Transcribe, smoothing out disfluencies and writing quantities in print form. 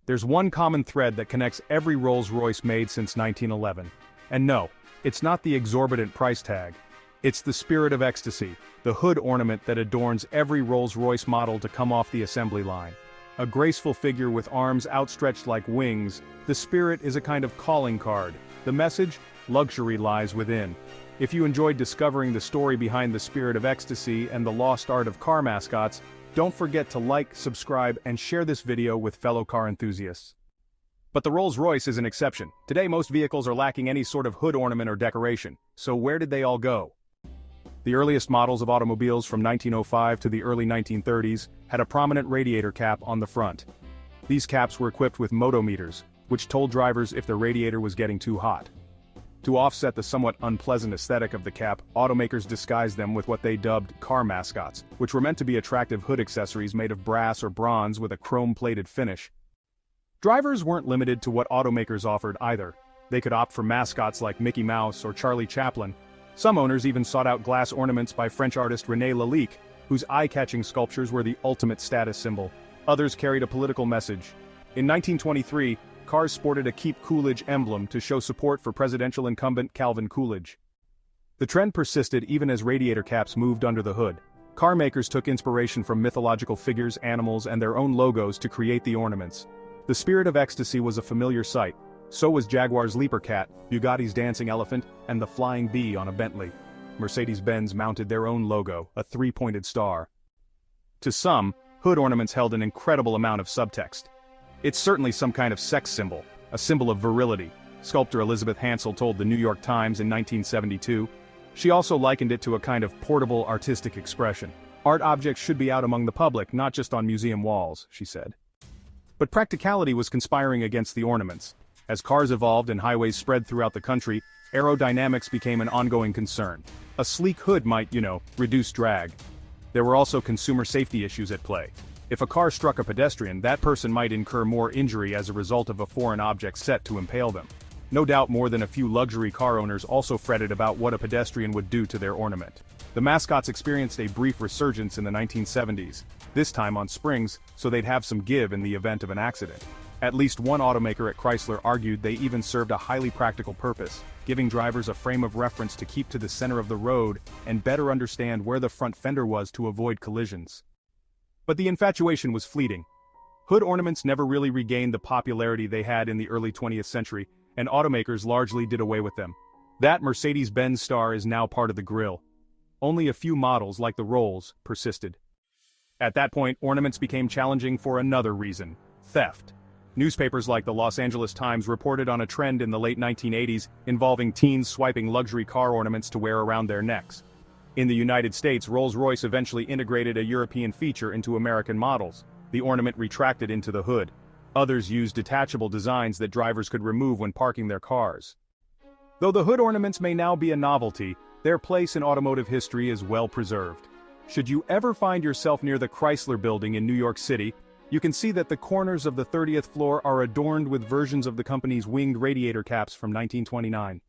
There's one common thread that connects every Rolls-Royce made since 1911. And no, it's not the exorbitant price tag. It's the spirit of ecstasy, the hood ornament that adorns every Rolls-Royce model to come off the assembly line. A graceful figure with arms outstretched like wings, the spirit is a kind of calling card. The message? Luxury lies within. If you enjoyed discovering the story behind the spirit of ecstasy and the lost art of car mascots, don't forget to like, subscribe, and share this video with fellow car enthusiasts. But the Rolls-Royce is an exception. Today most vehicles are lacking any sort of hood ornament or decoration. So where did they all go? The earliest models of automobiles from 1905 to the early 1930s had a prominent radiator cap on the front. These caps were equipped with motometers, which told drivers if the radiator was getting too hot. To offset the somewhat unpleasant aesthetic of the cap, automakers disguised them with what they dubbed car mascots, which were meant to be attractive hood accessories made of brass or bronze with a chrome-plated finish. Drivers weren't limited to what automakers offered either. They could opt for mascots like Mickey Mouse or Charlie Chaplin. Some owners even sought out glass ornaments by French artist René Lalique, whose eye-catching sculptures were the ultimate status symbol. Others carried a political message. In 1923, cars sported a Keep Coolidge emblem to show support for presidential incumbent Calvin Coolidge. The trend persisted even as radiator caps moved under the hood. Car makers took inspiration from mythological figures, animals, and their own logos to create the ornaments. The spirit of ecstasy was a familiar sight. So was Jaguar's Leaper Cat, Bugatti's Dancing Elephant, and the Flying Bee on a Bentley. Mercedes-Benz mounted their own logo, a three-pointed star. To some, hood ornaments held an incredible amount of subtext. It's certainly some kind of sex symbol, a symbol of virility, sculptor Elizabeth Hansel told the New York Times in 1972. She also likened it to a kind of portable artistic expression. Art objects should be out among the public, not just on museum walls, she said. But practicality was conspiring against the ornaments. As cars evolved and highways spread throughout the country, aerodynamics became an ongoing concern. A sleek hood might, reduce drag. There were also consumer safety issues at play. If a car struck a pedestrian, that person might incur more injury as a result of a foreign object set to impale them. No doubt more than a few luxury car owners also fretted about what a pedestrian would do to their ornament. The mascots experienced a brief resurgence in the 1970s, this time on springs, so they'd have some give in the event of an accident. At least one automaker at Chrysler argued they even served a highly practical purpose, giving drivers a frame of reference to keep to the center of the road and better understand where the front fender was to avoid collisions. But the infatuation was fleeting. Hood ornaments never really regained the popularity they had in the early 20th century, and automakers largely did away with them. That Mercedes-Benz star is now part of the grille. Only a few models, like the Rolls, persisted. At that point, ornaments became challenging for another reason: theft. Newspapers like the Los Angeles Times reported on a trend in the late 1980s involving teens swiping luxury car ornaments to wear around their necks. In the United States, Rolls-Royce eventually integrated a European feature into American models. The ornament retracted into the hood. Others used detachable designs that drivers could remove when parking their cars. Though the hood ornaments may now be a novelty, their place in automotive history is well preserved. Should you ever find yourself near the Chrysler Building in New York City, you can see that the corners of the 30th floor are adorned with versions of the company's winged radiator caps from 1929.